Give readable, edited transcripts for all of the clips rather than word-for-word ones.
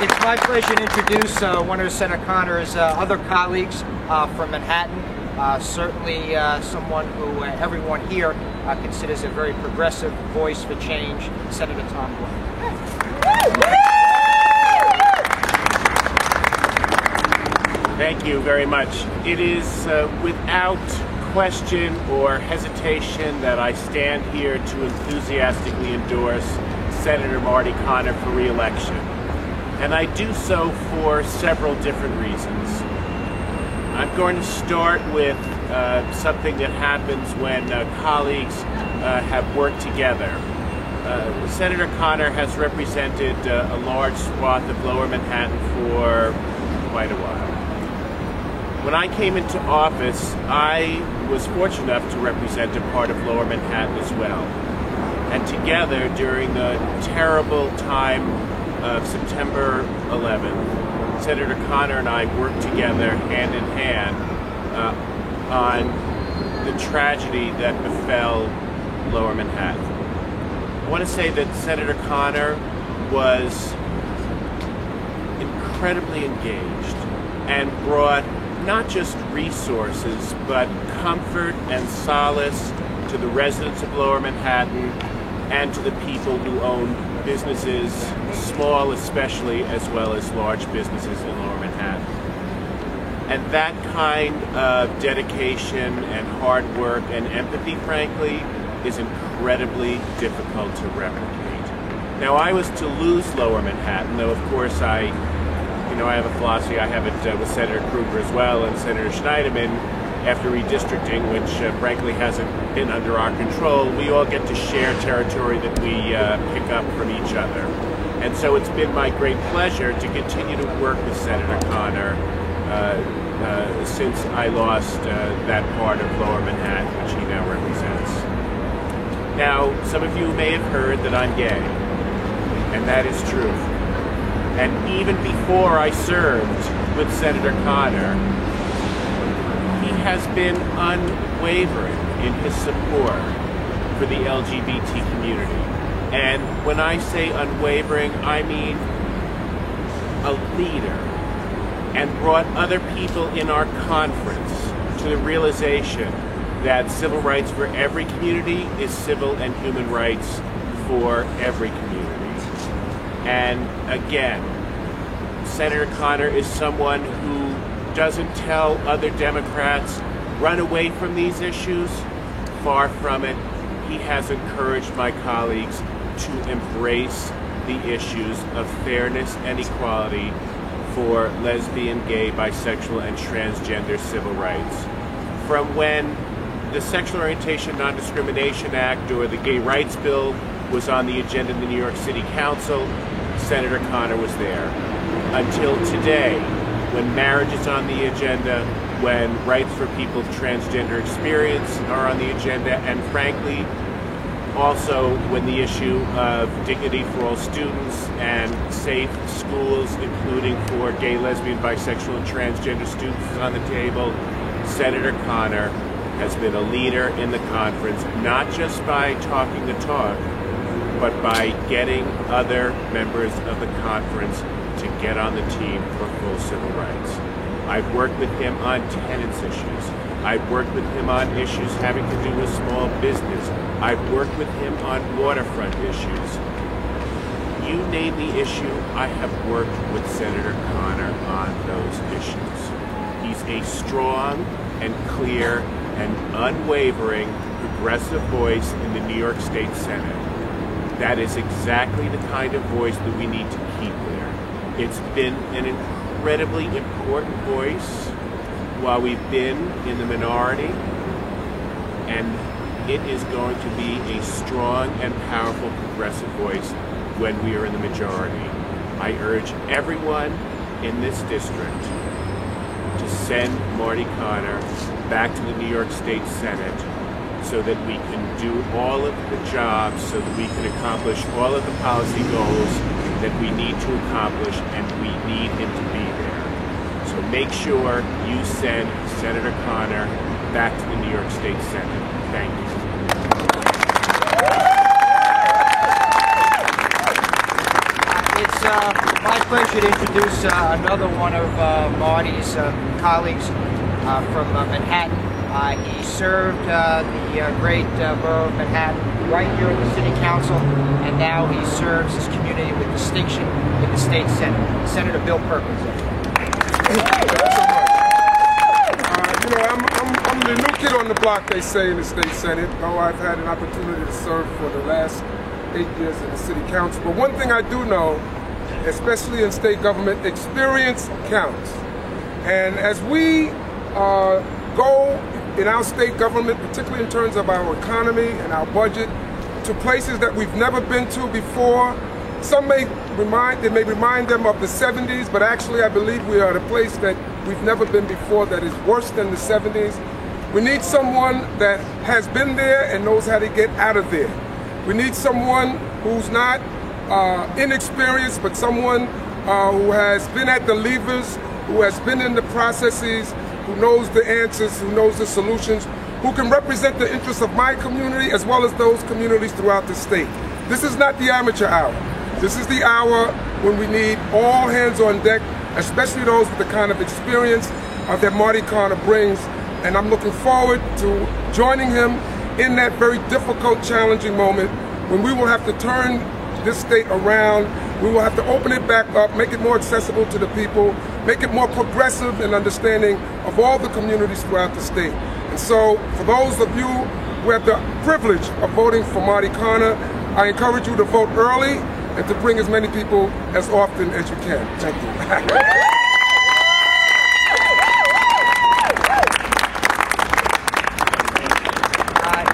It's my pleasure to introduce one of Senator Conner's other colleagues from Manhattan. Certainly someone who everyone here considers a very progressive voice for change, Senator Tom Glenn. Thank you very much. It is without question or hesitation that I stand here to enthusiastically endorse Senator Marty Conner for re-election. And I do so for several different reasons. I'm going to start with something that happens when colleagues have worked together. Senator Conner has represented a large swath of Lower Manhattan for quite a while. When I came into office, I was fortunate enough to represent a part of Lower Manhattan as well. And together, during the terrible time of September 11th, Senator Conner and I worked together hand in hand on the tragedy that befell Lower Manhattan. I want to say that Senator Conner was incredibly engaged and brought not just resources, but comfort and solace to the residents of Lower Manhattan and to the people who own businesses, small especially, as well as large businesses in Lower Manhattan. And that kind of dedication and hard work and empathy, frankly, is incredibly difficult to replicate. Now, I was to lose Lower Manhattan, though of course I have a philosophy. I have it with Senator Krueger as well and Senator Schneiderman after redistricting, which frankly hasn't been under our control. We all get to share territory that we pick up from each other. And so it's been my great pleasure to continue to work with Senator Conner since I lost that part of Lower Manhattan, which he now represents. Now, some of you may have heard that I'm gay, and that is true. And even before I served with Senator Conner, he has been unwavering in his support for the LGBT community. And when I say unwavering, I mean a leader, and brought other people in our conference to the realization that civil rights for every community is civil and human rights for every community. And again, Senator Conner is someone who doesn't tell other Democrats, run away from these issues. Far from it. He has encouraged my colleagues to embrace the issues of fairness and equality for lesbian, gay, bisexual, and transgender civil rights. From when the Sexual Orientation Non-Discrimination Act or the Gay Rights Bill was on the agenda in the New York City Council, Senator Conner was there. Until today, when marriage is on the agenda, when rights for people of transgender experience are on the agenda, and frankly, also when the issue of dignity for all students and safe schools, including for gay, lesbian, bisexual, and transgender students is on the table, Senator Conner has been a leader in the conference, not just by talking the talk, but by getting other members of the conference to get on the team for full civil rights. I've worked with him on tenants issues. I've worked with him on issues having to do with small business. I've worked with him on waterfront issues. You name the issue, I have worked with Senator Conner on those issues. He's a strong and clear and unwavering progressive voice in the New York State Senate. That is exactly the kind of voice that we need to keep there. It's been an incredibly important voice while we've been in the minority, and it is going to be a strong and powerful progressive voice when we are in the majority. I urge everyone in this district to send Marty Conner back to the New York State Senate so that we can do all of the jobs, so that we can accomplish all of the policy goals that we need to accomplish, and we need him to be there. So make sure you send Senator Conner back to the New York State Senate. Thank you. my pleasure to introduce another one of Marty's colleagues from Manhattan. He served the great borough of Manhattan right here in the City Council, and now he serves his community with distinction in the State Senate. Senator Bill Perkins. I'm the new kid on the block, they say, in the State Senate, though I've had an opportunity to serve for the last 8 years in the City Council. But one thing I do know, especially in state government, experience counts. And as we go in our state government, particularly in terms of our economy and our budget, to places that we've never been to before, some may remind them of the 70s, but actually I believe we are at a place that we've never been before that is worse than the 70s. We need someone that has been there and knows how to get out of there. We need someone who's not inexperienced, but someone who has been at the levers, who has been in the processes, who knows the answers, who knows the solutions, who can represent the interests of my community as well as those communities throughout the state. This is not the amateur hour. This is the hour when we need all hands on deck, especially those with the kind of experience that Marty Connor brings. And I'm looking forward to joining him in that very difficult, challenging moment when we will have to turn this state around. We will have to open it back up, make it more accessible to the people, make it more progressive and understanding of all the communities throughout the state. And so, for those of you who have the privilege of voting for Marty Connor, I encourage you to vote early and to bring as many people as often as you can. Thank you.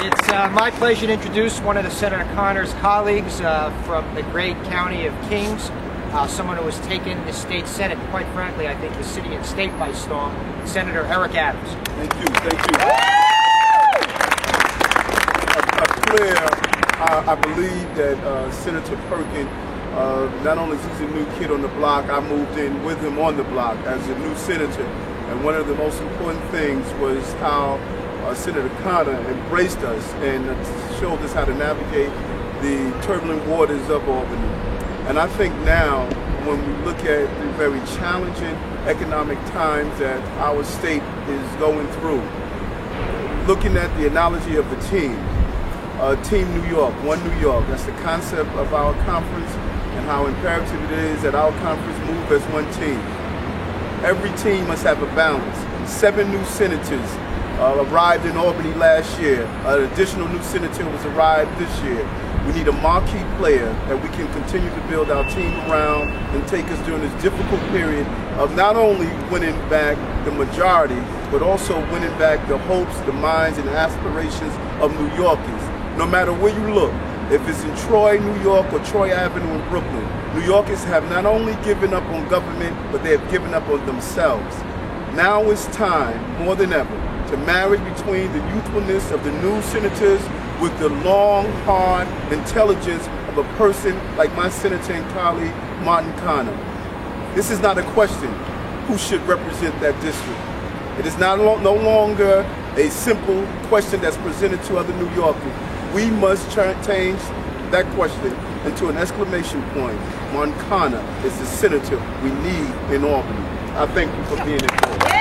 It's my pleasure to introduce one of the Senator Connor's colleagues from the great county of Kings, someone who has taken the state Senate, quite frankly, I think the city and state by storm, Senator Eric Adams. Thank you, thank you. I believe that Senator Perkins, not only is he a new kid on the block, I moved in with him on the block as a new senator. And one of the most important things was how Senator Connor embraced us and showed us how to navigate the turbulent waters of Albany. And I think now, when we look at the very challenging economic times that our state is going through, looking at the analogy of the team, Team New York, One New York, that's the concept of our conference and how imperative it is that our conference move as one team. Every team must have a balance. 7 new senators arrived in Albany last year. An additional new senator was arrived this year. We need a marquee player that we can continue to build our team around and take us during this difficult period of not only winning back the majority, but also winning back the hopes, the minds, and aspirations of New Yorkers. No matter where you look, if it's in Troy, New York, or Troy Avenue in Brooklyn, New Yorkers have not only given up on government, but they have given up on themselves. Now it's time, more than ever, to marry between the youthfulness of the new senators with the long, hard intelligence of a person like my senator and colleague, Marty Connor. This is not a question who should represent that district. It is no longer a simple question that's presented to other New Yorkers. We must change that question into an exclamation point. Marty Connor is the senator we need in Albany. I thank you for being involved.